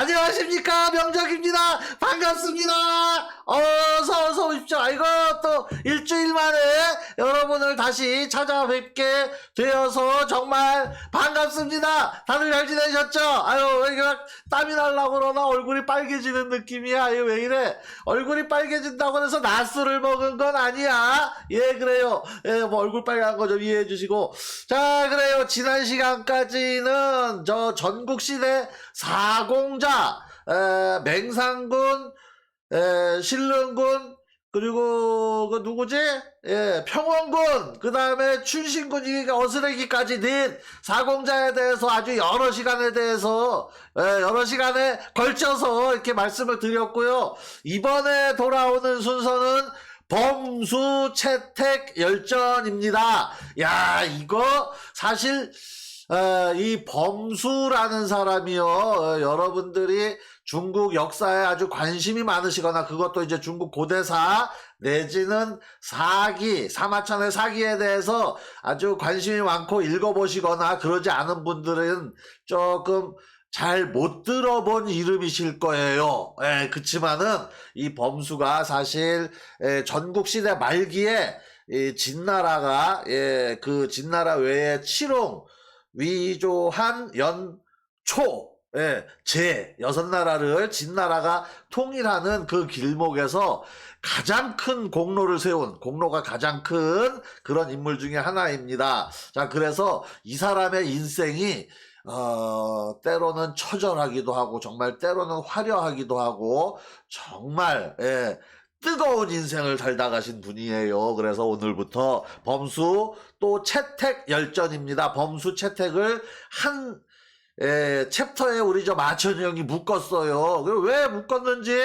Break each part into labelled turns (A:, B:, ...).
A: 안녕하십니까, 명작입니다. 반갑습니다. 어서 오십시오. 아이고, 또 일주일 만에 여러분을 다시 찾아뵙게 되어서 정말 반갑습니다. 다들 잘 지내셨죠? 아유, 왜 이렇게 땀이 날라고 그러나 얼굴이 빨개지는 느낌이야. 이거 왜 이래? 얼굴이 빨개진다고 해서 낮술을 먹은 건 아니야. 예, 그래요. 예, 뭐 얼굴 빨간 거 좀 이해해 주시고. 자, 그래요. 지난 시간까지는 저 전국시대 사공자, 맹상군, 신릉군, 그리고 그 누구지? 평원군, 그 다음에 춘신군이 어스레기까지 낸 사공자에 대해서 아주 여러 시간에 대해서 여러 시간에 걸쳐서 이렇게 말씀을 드렸고요. 이번에 돌아오는 순서는 범수 채택 열전입니다. 야, 이거 사실 이 범수라는 사람이요, 여러분들이 중국 역사에 아주 관심이 많으시거나 그것도 이제 중국 고대사 내지는 사기, 사마천의 사기에 대해서 아주 관심이 많고 읽어보시거나 그러지 않은 분들은 조금 잘 못 들어본 이름이실 거예요. 그치만은 이 범수가 사실 전국시대 말기에 이 진나라가 그 진나라 외에 칠홍, 위조한, 연초, 제 6나라를 진나라가 통일하는 그 길목에서 가장 큰 공로를 세운, 공로가 가장 큰 그런 인물 중에 하나입니다. 자, 그래서 이 사람의 인생이 때로는 처절하기도 하고 정말 때로는 화려하기도 하고 정말 뜨거운 인생을 살다 가신 분이에요. 그래서 오늘부터 범수 또 채택 열전입니다. 범수 채택을 한 챕터에 우리 저 마천이 형이 묶었어요. 왜 묶었는지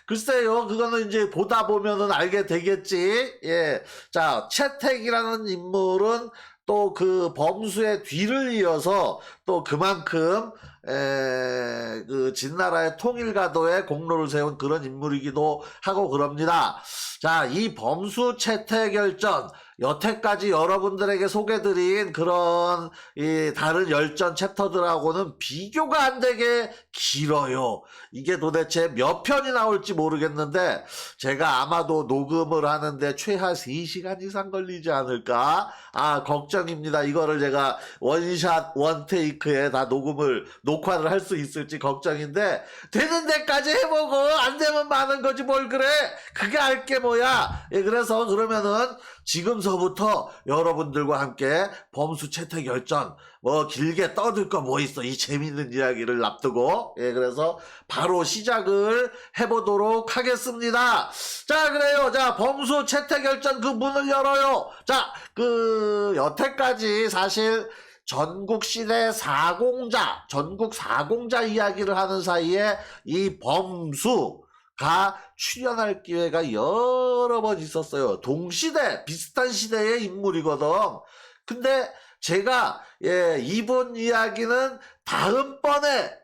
A: 글쎄요, 그거는 이제 보다 보면은 알게 되겠지. 자, 채택이라는 인물은 또 그 범수의 뒤를 이어서 또 그만큼 그 진나라의 통일가도에 공로를 세운 그런 인물이기도 하고 그럽니다. 자, 이 범수 채택열전, 여태까지 여러분들에게 소개드린 그런 이 다른 열전 챕터들하고는 비교가 안 되게 길어요. 이게 도대체 몇 편이 나올지 모르겠는데 제가 아마도 녹음을 하는데 최하 3시간 이상 걸리지 않을까? 걱정입니다. 이거를 제가 원샷 원테이크에 다 녹화를 할 수 있을지 걱정인데, 되는 데까지 해보고 안 되면 많은 거지 뭘 그래. 그게 알게 뭐야. 그래서 그러면은 지금서부터 여러분들과 함께 범수 채택 열전, 뭐 길게 떠들 거 뭐 있어, 이 재밌는 이야기를 앞두고. 그래서 바로 시작을 해보도록 하겠습니다. 자, 그래요. 자, 범수 채택 열전 그 문을 열어요. 자, 그 여태까지 사실 전국시대 사공자, 전국 사공자 이야기를 하는 사이에 이 범수가 출연할 기회가 여러 번 있었어요. 동시대, 비슷한 시대의 인물이거든. 근데 제가 이분 이야기는 다음번에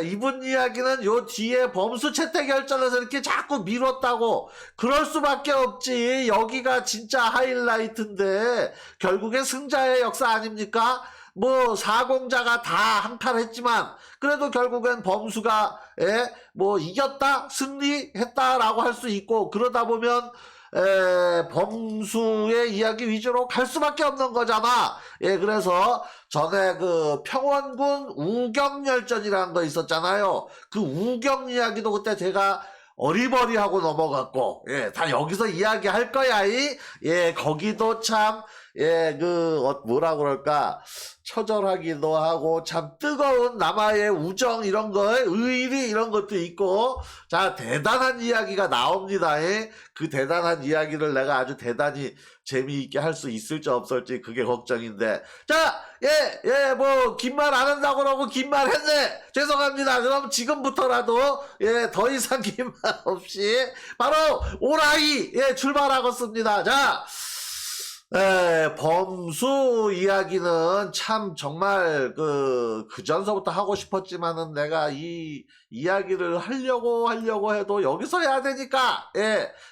A: 이분 이야기는 요 뒤에 범수 채택 열전에서 이렇게 자꾸 미뤘다고 그럴 수밖에 없지. 여기가 진짜 하이라이트인데 결국엔 승자의 역사 아닙니까? 뭐 사공자가 다 항탈했지만 그래도 결국엔 범수가 뭐 이겼다, 승리했다라고 할 수 있고, 그러다 보면 범수의 이야기 위주로 갈 수밖에 없는 거잖아. 그래서 전에 그 평원군 우경열전이라는 거 있었잖아요. 그 우경 이야기도 그때 제가 어리버리하고 넘어갔고, 다 여기서 이야기할 거야. 거기도 참, 뭐라 그럴까, 처절하기도 하고, 참 뜨거운 남아의 우정, 이런 거, 의리, 이런 것도 있고, 자, 대단한 이야기가 나옵니다. 그 대단한 이야기를 내가 아주 대단히 재미있게 할 수 있을지 없을지 그게 걱정인데. 자, 뭐, 긴 말 안 한다고 그러고 긴 말 했네. 죄송합니다. 그럼 지금부터라도, 더 이상 긴 말 없이, 바로, 오라이, 출발하겠습니다. 자, 범수 이야기는 참 정말 그 전서부터 하고 싶었지만은 내가 이 이야기를 하려고 해도 여기서 해야 되니까,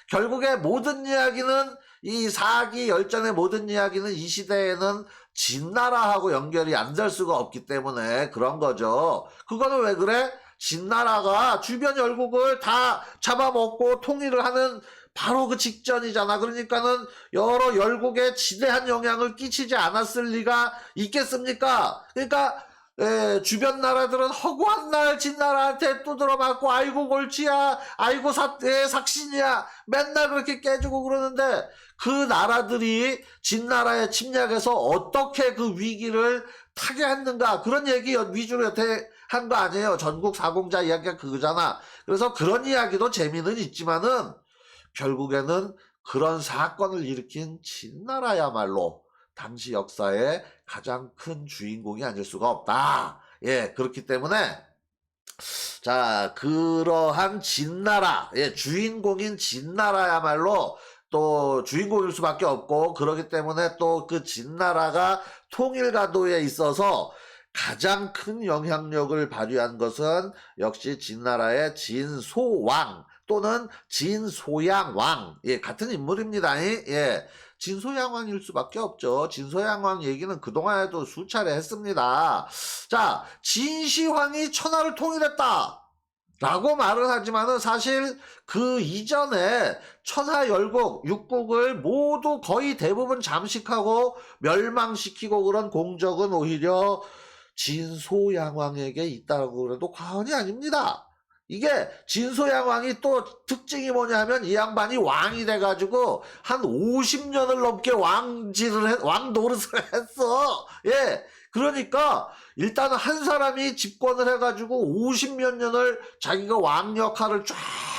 A: 결국에 모든 이야기는 이 사기 열전의 모든 이야기는 이 시대에는 진나라하고 연결이 안 될 수가 없기 때문에 그런 거죠. 그거는 왜 그래? 진나라가 주변 열국을 다 잡아먹고 통일을 하는 바로 그 직전이잖아. 그러니까는 여러 열국에 지대한 영향을 끼치지 않았을 리가 있겠습니까? 그러니까 주변 나라들은 허구한 날 진나라한테 두드러 맞고 아이고 골치야, 아이고 삭신이야, 맨날 그렇게 깨지고 그러는데 그 나라들이 진나라에 침략해서 어떻게 그 위기를 타개했는가, 그런 얘기 위주로 여태 한 거 아니에요. 전국 사공자 이야기가 그거잖아. 그래서 그런 이야기도 재미는 있지만은 결국에는 그런 사건을 일으킨 진나라야말로 당시 역사의 가장 큰 주인공이 아닐 수가 없다. 예, 그렇기 때문에 자, 그러한 진나라, 예, 주인공인 진나라야말로 또 주인공일 수밖에 없고, 그렇기 때문에 또 그 진나라가 통일가도에 있어서 가장 큰 영향력을 발휘한 것은 역시 진나라의 진소왕 또는 진소양왕, 예, 같은 인물입니다. 예, 진소양왕일 수밖에 없죠. 진소양왕 얘기는 그동안에도 수차례 했습니다. 자, 진시황이 천하를 통일했다 라고 말을 하지만은 사실 그 이전에 천하 열국, 육국을 모두 거의 대부분 잠식하고 멸망시키고 그런 공적은 오히려 진소양왕에게 있다고 그래도 과언이 아닙니다. 이게 진소양왕이 또 특징이 뭐냐면 이 양반이 왕이 돼가지고 한 50년을 넘게 왕노릇을 했어. 예. 그러니까 일단은 한 사람이 집권을 해가지고 50몇 년을 자기가 왕 역할을 쫙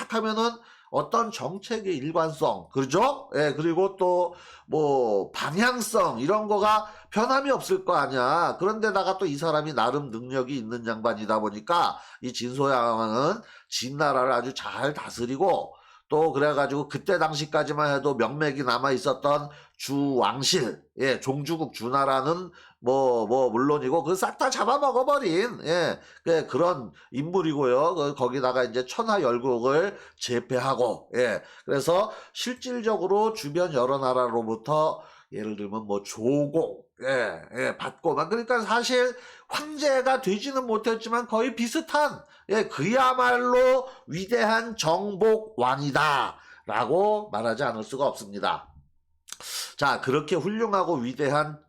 A: 하면은 어떤 정책의 일관성, 그죠? 예, 그리고 또 뭐 방향성 이런 거가 변함이 없을 거 아니야. 그런데다가 또 이 사람이 나름 능력이 있는 양반이다 보니까 이 진소양왕은 진나라를 아주 잘 다스리고, 또 그래가지고 그때 당시까지만 해도 명맥이 남아 있었던 주왕실, 예, 종주국 주나라는 물론이고 그 싹 다 잡아먹어버린, 예, 그런 인물이고요. 거기다가 이제 천하열국을 제패하고, 예, 그래서 실질적으로 주변 여러 나라로부터 예를 들면 뭐 조공, 받고만, 그러니까 사실 황제가 되지는 못했지만 거의 비슷한, 예, 그야말로 위대한 정복왕이다 라고 말하지 않을 수가 없습니다. 자, 그렇게 훌륭하고 위대한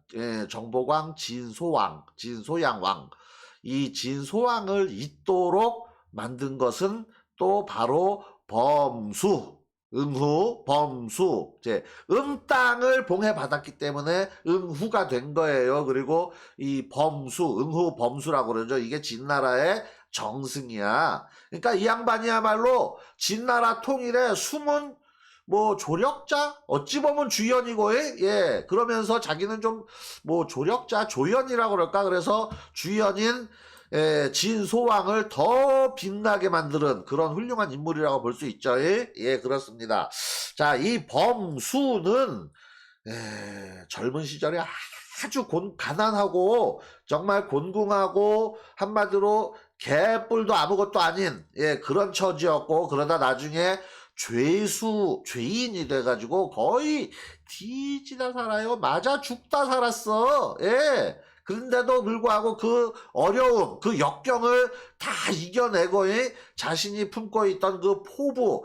A: 정복왕 진소양왕, 이 진소왕을 잇도록 만든 것은 또 바로 범수, 응후, 범수, 땅을 봉해받았기 때문에 응후가 된 거예요. 그리고 이 범수, 응후, 범수라고 그러죠. 이게 진나라의 정승이야. 그러니까 이 양반이야말로 진나라 통일의 숨은 뭐 조력자, 어찌 보면 주연이고, 예, 그러면서 자기는 좀 뭐 조력자, 조연이라고 그럴까. 그래서 주연인 진소왕을 더 빛나게 만드는 그런 훌륭한 인물이라고 볼 수 있죠. 예, 그렇습니다. 자, 이 범수는 젊은 시절에 아주 가난하고 정말 곤궁하고 한마디로 개뿔도 아무것도 아닌, 예, 그런 처지였고, 그러다 나중에 죄인이 돼가지고 거의 뒤지다 살아요. 맞아 죽다 살았어. 예. 그런데도 불구하고 그 어려움, 그 역경을 다 이겨내고, 자신이 품고 있던 그 포부,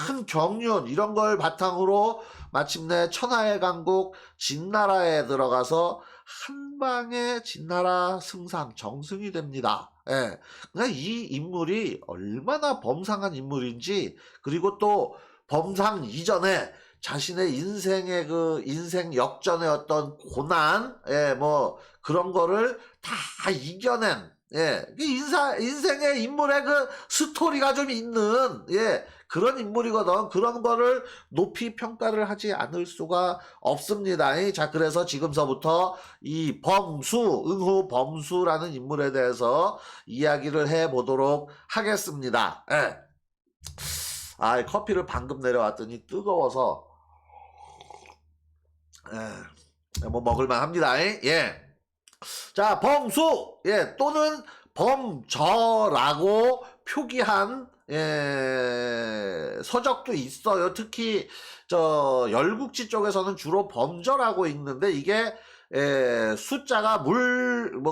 A: 큰 경륜, 이런 걸 바탕으로 마침내 천하의 강국 진나라에 들어가서 한 방에 진나라 승상, 정승이 됩니다. 예. 그러니까 이 인물이 얼마나 범상한 인물인지, 그리고 또 범상 이전에 자신의 인생의 그 인생 역전의 어떤 고난, 예, 뭐 그런 거를 다 이겨낸, 예, 인생의 인물의 그 스토리가 좀 있는, 예, 그런 인물이거든. 그런 거를 높이 평가를 하지 않을 수가 없습니다. 자, 그래서 지금서부터 이 응후 범수라는 인물에 대해서 이야기를 해보도록 하겠습니다. 예. 아, 커피를 방금 내려왔더니 뜨거워서, 뭐 먹을만 합니다. 예. 자, 범수, 예, 또는 범저라고 표기한 서적도 있어요. 특히 저 열국지 쪽에서는 주로 범저라고 읽는데, 이게 숫자가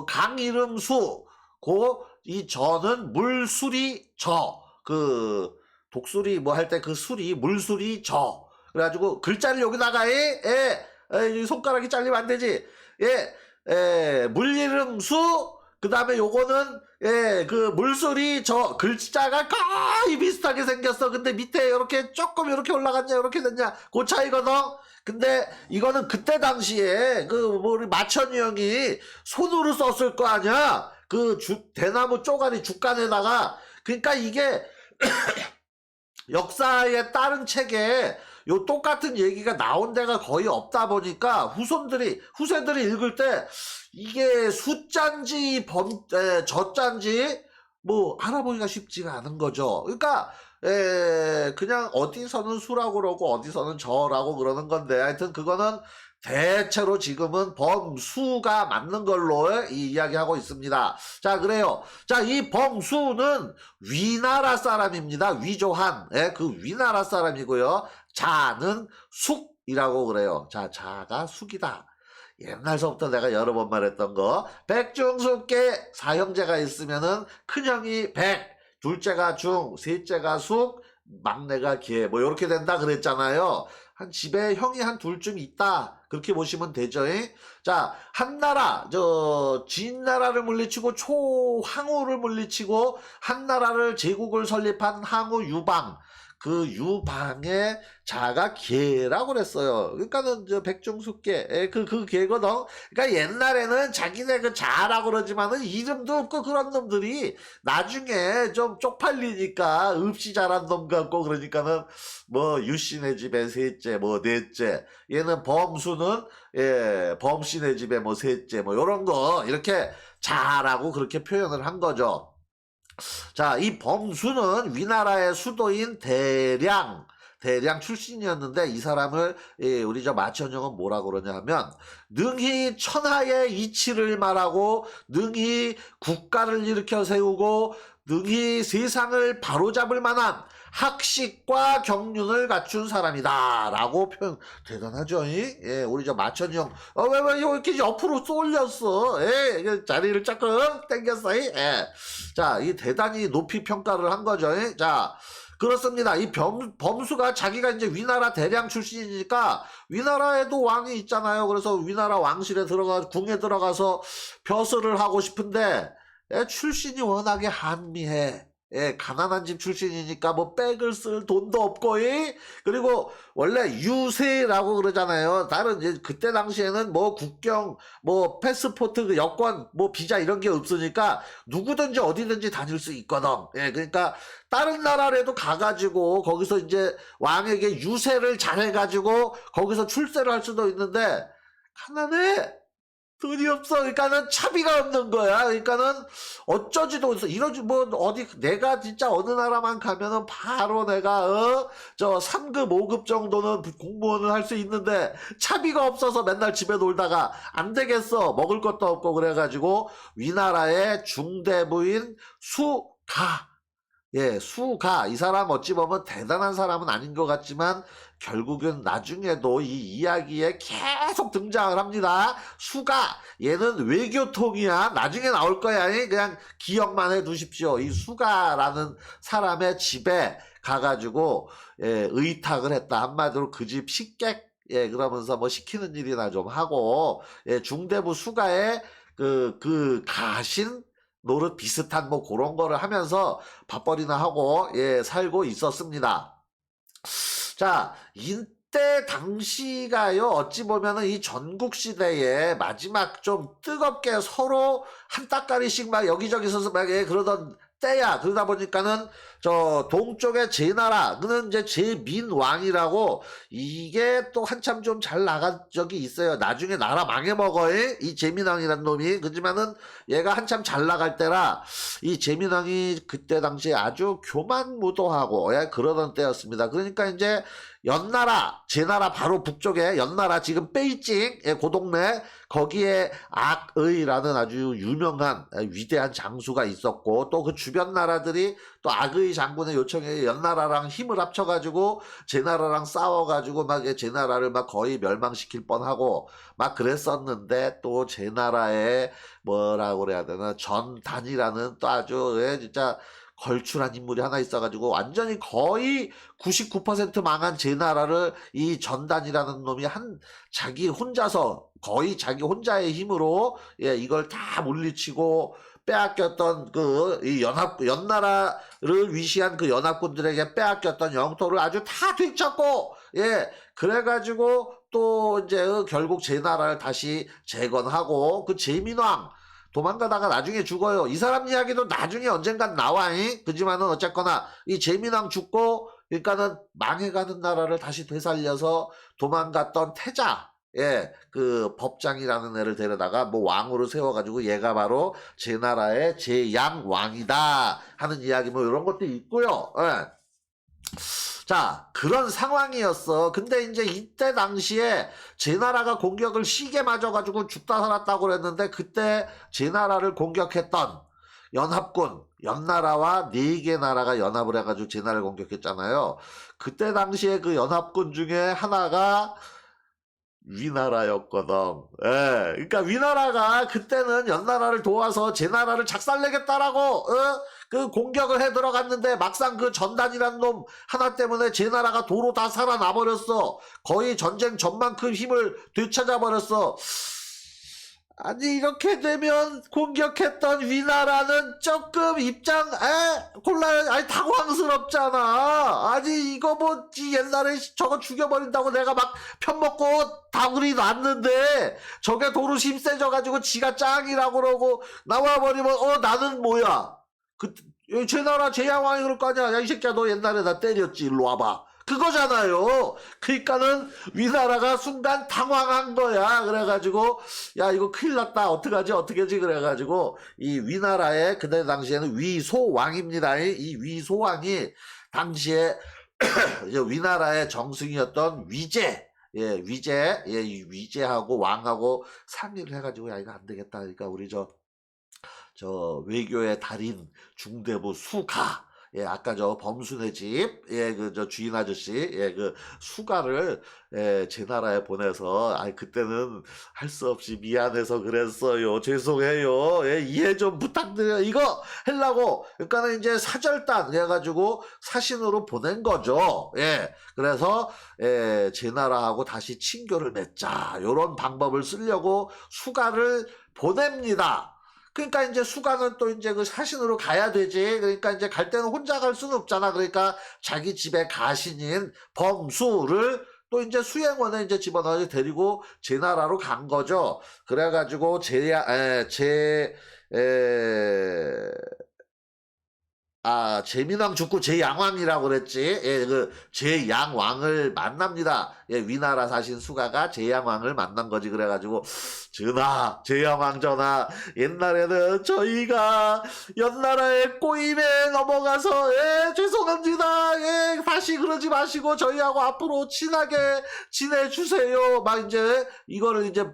A: 강 이름 수, 고 이 저는 물수리 저. 그 독수리 뭐 할 때 그 수리 물수리 저. 그래가지고 글자를 여기다가 이 손가락이 잘리면 안 되지. 물이름수 그 다음에 요거는 그 물소리 저 글자가 거의 비슷하게 생겼어. 근데 밑에 이렇게 조금 이렇게 올라갔냐 이렇게 됐냐 그 차이거든. 근데 이거는 그때 당시에 그 우리 마천이 형이 손으로 썼을 거 아니야. 그 대나무 쪼가리 죽간에다가. 그러니까 이게 역사에 따른 책에 요 똑같은 얘기가 나온 데가 거의 없다 보니까 후세들이 읽을 때 이게 숫자인지 저자인지 뭐 알아보기가 쉽지가 않은 거죠. 그러니까 그냥 어디서는 수라고 그러고 어디서는 저라고 그러는 건데 하여튼 그거는 대체로 지금은 범수가 맞는 걸로 이 이야기하고 있습니다. 자, 그래요. 자, 이 범수는 위나라 사람입니다. 위조한 그 위나라 사람이고요. 자는 숙이라고 그래요. 자, 자가 숙이다. 옛날서부터 내가 여러 번 말했던 거. 백중숙계 사형제가 있으면은 큰형이 백, 둘째가 중, 셋째가 숙, 막내가 계, 뭐 이렇게 된다 그랬잖아요. 한 집에 형이 한 둘쯤 있다. 그렇게 보시면 되죠. 자, 한나라, 진나라를 물리치고 초항우를 물리치고 한나라를 제국을 설립한 항우 유방. 그 유방의 자가 계라고 그랬어요. 그러니까는 백중숙계 그 계거든. 그러니까 옛날에는 자기네 그 자라고 그러지만은 이름도 없고 그런 놈들이 나중에 좀 쪽팔리니까 없이 자란 놈 같고 그러니까는 뭐 유씨네 집에 셋째 뭐 넷째 얘는 범수는 범씨네 집에 뭐 셋째 뭐 요런 거 이렇게 자라고 그렇게 표현을 한 거죠. 자, 이 범수는 위나라의 수도인 대량 출신이었는데 이 사람을 우리 마천형은 뭐라고 그러냐 하면 능히 천하의 이치를 말하고 능히 국가를 일으켜 세우고 능히 세상을 바로잡을 만한 학식과 경륜을 갖춘 사람이다 라고 표현. 대단하죠. 우리 마천형 왜 이렇게 옆으로 쏠렸어. 자리를 조금 당겼어. 자, 이 대단히 높이 평가를 한 거죠. 자, 그렇습니다. 이 범수가 자기가 이제 위나라 대량 출신이니까 위나라에도 왕이 있잖아요. 그래서 위나라 왕실에 궁에 들어가서 벼슬을 하고 싶은데 출신이 워낙에 한미해. 가난한 집 출신이니까 뭐 백을 쓸 돈도 없고, 그리고 원래 유세라고 그러잖아요. 다른 이제 그때 당시에는 뭐 국경, 뭐 패스포트, 그 여권, 뭐 비자 이런 게 없으니까 누구든지 어디든지 다닐 수 있거든. 그러니까 다른 나라라도 가가지고 거기서 이제 왕에게 유세를 잘해가지고 거기서 출세를 할 수도 있는데 가난해. 돈이 없어. 그러니까는 차비가 없는 거야. 그러니까는 어쩌지도 없어. 이러지 뭐 어디 내가 진짜 어느 나라만 가면은 바로 내가 3급 5급 정도는 공무원을 할 수 있는데 차비가 없어서 맨날 집에 놀다가 안 되겠어. 먹을 것도 없고 그래가지고 위나라의 중대부인 수가. 수가. 이 사람 어찌 보면 대단한 사람은 아닌 것 같지만 결국은 나중에도 이 이야기에 계속 등장을 합니다. 수가. 얘는 외교통이야. 나중에 나올 거야. 그냥 기억만 해 두십시오. 이 수가라는 사람의 집에 가가지고 의탁을 했다. 한마디로 그 집 식객 그러면서 뭐 시키는 일이나 좀 하고 중대부 수가의 그 가신 노릇 비슷한 뭐 그런 거를 하면서 밥벌이나 하고 살고 있었습니다. 자, 이때 당시가요 어찌 보면은 이 전국시대에 마지막 좀 뜨겁게 서로 한 따까리씩 막 여기저기서 막 그러던 때야. 그러다 보니까는 저 동쪽의 제나라 그는 이제 제민왕이라고 이게 또 한참 좀 잘 나간 적이 있어요. 나중에 나라 망해먹어 이 제민왕이란 놈이. 그지만은 얘가 한참 잘 나갈 때라 이 제민왕이 그때 당시에 아주 교만무도하고 그러던 때였습니다. 그러니까 이제 연나라 제나라 바로 북쪽에 연나라 지금 베이징 그 동네 거기에 악의라는 아주 유명한 위대한 장수가 있었고 또 그 주변 나라들이 또 악의 장군의 요청에 연나라랑 힘을 합쳐가지고 제나라랑 싸워가지고 막 제나라를 막 거의 멸망시킬 뻔하고 막 그랬었는데 또 제나라의 뭐라고 그래야 되나 전단이라는 또 아주 진짜 걸출한 인물이 하나 있어가지고 완전히 거의 99% 망한 제나라를 이 전단이라는 놈이 자기 혼자서 거의 자기 혼자의 힘으로 이걸 다 물리치고 빼앗겼던 이 연나라를 위시한 그 연합군들에게 빼앗겼던 영토를 아주 다 되찾고 그래가지고 또 이제 결국 제나라를 다시 재건하고 그 제민왕 도망가다가 나중에 죽어요. 이 사람 이야기도 나중에 언젠간 나와. 그지만은 어쨌거나 이 제민왕 죽고 그러니까는 망해가는 나라를 다시 되살려서 도망갔던 태자 그 법장이라는 애를 데려다가 뭐 왕으로 세워가지고 얘가 바로 제나라의 제양왕이다 하는 이야기 뭐 이런 것도 있고요. 자, 그런 상황이었어. 근데 이제 이때 당시에 제나라가 공격을 시게 맞아가지고 죽다 살았다고 그랬는데 그때 제나라를 공격했던 연합군, 연나라와 4개 나라가 연합을 해가지고 제나라를 공격했잖아요. 그때 당시에 그 연합군 중에 하나가 위나라였거든. 그러니까 위나라가 그때는 연나라를 도와서 제나라를 작살내겠다라고 그 공격을 해 들어갔는데 막상 그 전단이란 놈 하나 때문에 제나라가 도로 다 살아나 버렸어. 거의 전쟁 전만큼 힘을 되찾아 버렸어. 아니 이렇게 되면 공격했던 위나라는 조금 곤란, 아니 당황스럽잖아. 아니 이거 뭐 옛날에 저거 죽여버린다고 내가 막 편먹고 다구리 놨는데 저게 도로 힘세져가지고 지가 짱이라고 그러고 나와버리면 나는 뭐야? 제나라 제양왕이 그럴 거 아니야. 야 이 새끼야 너 옛날에 나 때렸지 일로 와봐. 그거잖아요. 그러니까는 위나라가 순간 당황한 거야. 그래가지고 야 이거 큰일 났다. 어떡하지 그래가지고 이 위나라의 그때 당시에는 위소왕입니다. 이 위소왕이 당시에 위나라의 정승이었던 위제하고 왕하고 상의를 해가지고 야 이거 안 되겠다. 그러니까 우리 저 외교의 달인 중대부 수가 아까 저 범순의 집, 저 주인 아저씨, 그 수가를, 제나라에 보내서, 그때는 할 수 없이 미안해서 그랬어요. 죄송해요. 이해 좀 부탁드려요. 이거 하려고, 그러니까는 이제 사절단 해가지고 사신으로 보낸 거죠. 그래서, 제나라하고 다시 친교를 맺자. 요런 방법을 쓰려고 수가를 보냅니다. 그러니까 이제 수가는 또 이제 그 사신으로 가야 되지. 그러니까 이제 갈 때는 혼자 갈 수는 없잖아. 그러니까 자기 집에 가신인 범수를 또 이제 수행원에 이제 집어넣어서 데리고 제나라로 간 거죠. 그래가지고 제민왕 죽고 제양왕이라고 그랬지. 그 제양왕을 만납니다. 위나라 사신 수가가 제양왕을 만난 거지. 그래가지고 제양왕 전하, 옛날에는 저희가 연나라의 꼬임에 넘어가서 죄송합니다. 다시 그러지 마시고 저희하고 앞으로 친하게 지내주세요. 막 이제 이거를 이제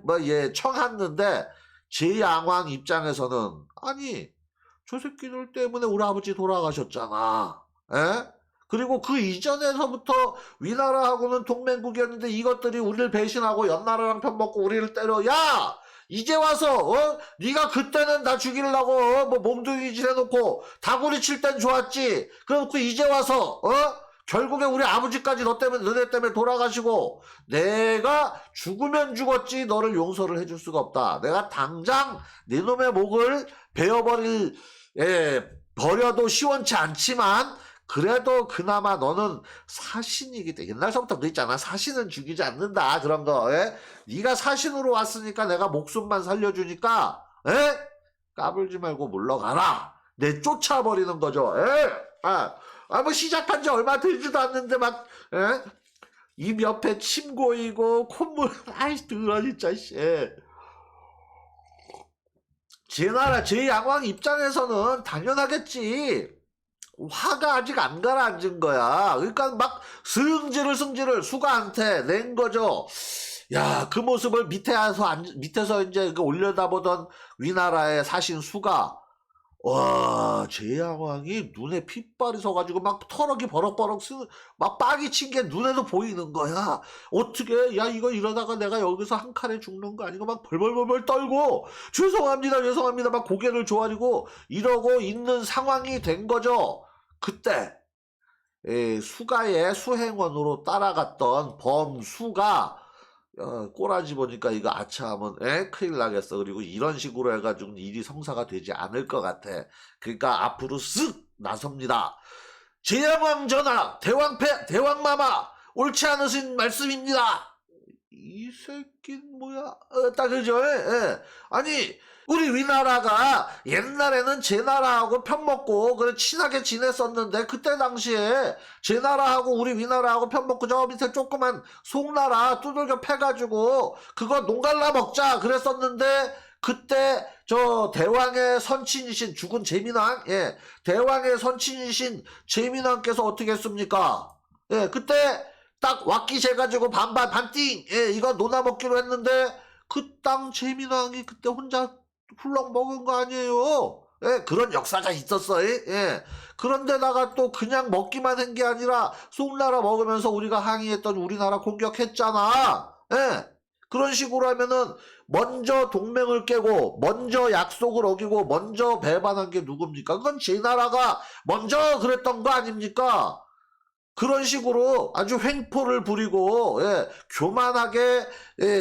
A: 청했는데 제양왕 입장에서는 아니 저 새끼들 때문에 우리 아버지 돌아가셨잖아. 그리고 그 이전에서부터 위나라하고는 동맹국이었는데 이것들이 우리를 배신하고 연나라랑 편먹고 우리를 때려. 야! 이제 와서 네가 그때는 나 죽이려고 뭐 몸뚱이질 해놓고 다구리 칠 땐 좋았지. 그래놓고 이제 와서 결국에 우리 아버지까지 너네 때문에 돌아가시고 내가 죽으면 죽었지 너를 용서를 해줄 수가 없다. 내가 당장 네 놈의 목을 버려도 시원치 않지만 그래도 그나마 너는 사신이기 때문에 옛날서부터 그랬잖아. 사신은 죽이지 않는다. 그런 거. 네가 사신으로 왔으니까 내가 목숨만 살려주니까 까불지 말고 물러가라. 쫓아버리는 거죠. 뭐 시작한 지 얼마 되지도 않는데 막 입 옆에 침 고이고 콧물 아이 더러 진짜 제나라 제양왕 입장에서는 당연하겠지. 화가 아직 안 가라앉은 거야. 그러니까 막 승질을 수가한테 낸 거죠. 야, 그 모습을 밑에서 이제 올려다보던 위나라의 사신 수가 와, 제양왕이 눈에 핏발이 서가지고 막 털어기 버럭버럭 막 빡이 친 게 눈에도 보이는 거야. 어떻게, 야, 이거 이러다가 내가 여기서 한 칼에 죽는 거 아니고 막 벌벌벌벌 떨고, 죄송합니다, 죄송합니다, 막 고개를 조아리고 이러고 있는 상황이 된 거죠. 그때, 수가의 수행원으로 따라갔던 범수가 꼬라지 보니까 이거 아차하면 큰일 나겠어. 그리고 이런 식으로 해가지고 일이 성사가 되지 않을 것 같아. 그러니까 앞으로 쓱 나섭니다. 제양왕 전하, 대왕마마, 옳지 않으신 말씀입니다. 이 새끼는 뭐야? 딱 그죠? 예. 아니, 우리 위나라가 옛날에는 제 나라하고 편먹고 그래 친하게 지냈었는데, 그때 당시에 제 나라하고 우리 위나라하고 편먹고 저 밑에 조그만 송나라 두들겨 패가지고 그거 농갈라 먹자 그랬었는데, 그때 저 대왕의 선친이신 죽은 제민왕, 대왕의 선친이신 제민왕께서 어떻게 했습니까? 그때 딱 왁기셔가지고 반반 반띵, 이거 논아 먹기로 했는데 그 땅 제민왕이 그때 혼자 훌렁 먹은 거 아니에요? 그런 역사가 있었어요. 그런데다가 또 그냥 먹기만 한 게 아니라 송나라 먹으면서 우리가 항의했던 우리나라 공격했잖아. 그런 식으로 하면은 먼저 동맹을 깨고 먼저 약속을 어기고 먼저 배반한 게 누굽니까? 그건 제 나라가 먼저 그랬던 거 아닙니까? 그런 식으로 아주 횡포를 부리고 교만하게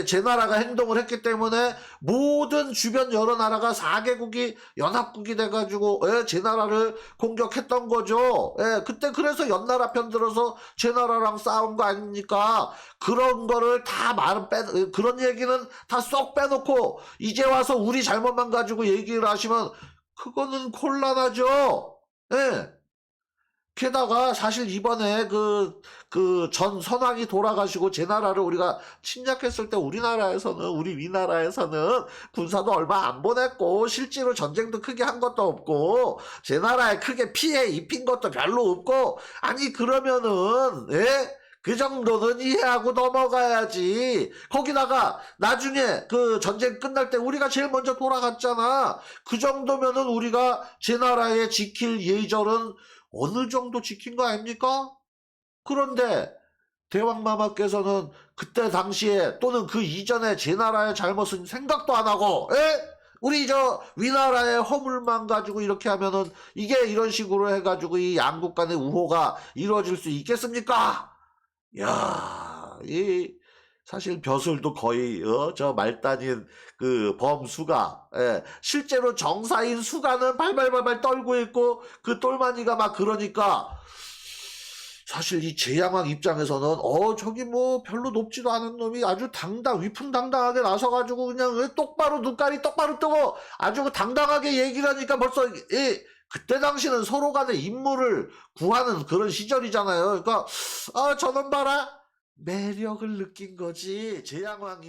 A: 제 나라가 행동을 했기 때문에 모든 주변 여러 나라가 4개국이 연합국이 돼가지고 제 나라를 공격했던 거죠. 그때 그래서 연나라 편 들어서 제 나라랑 싸운 거 아닙니까? 그런 거를 다 그런 얘기는 다 쏙 빼놓고 이제 와서 우리 잘못만 가지고 얘기를 하시면 그거는 곤란하죠. 게다가 사실 이번에 전 선왕이 돌아가시고 제 나라를 우리가 침략했을 때 우리 위나라에서는 군사도 얼마 안 보냈고 실제로 전쟁도 크게 한 것도 없고 제 나라에 크게 피해 입힌 것도 별로 없고, 아니 그러면은 그 정도는 이해하고 넘어가야지. 거기다가 나중에 그 전쟁 끝날 때 우리가 제일 먼저 돌아갔잖아. 그 정도면은 우리가 제 나라에 지킬 예절은 어느 정도 지킨 거 아닙니까? 그런데 대왕마마께서는 그때 당시에 또는 그 이전에 제 나라의 잘못은 생각도 안 하고 우리 저 위나라의 허물만 가지고 이렇게 하면은 이게 이런 식으로 해가지고 이 양국 간의 우호가 이루어질 수 있겠습니까? 야, 사실 벼슬도 거의 저 말단인 그 범수가 실제로 정사인 수가는 발발발발 떨고 있고 그 똘마니가 막 그러니까 사실 이 제양왕 입장에서는 저기 뭐 별로 높지도 않은 놈이 아주 위풍당당하게 나서가지고 그냥 똑바로 눈깔이 똑바로 뜨고 아주 당당하게 얘기를 하니까 벌써 그때 당시는 서로 간의 임무를 구하는 그런 시절이잖아요. 그러니까 저놈 봐라, 매력을 느낀 거지 제양왕이.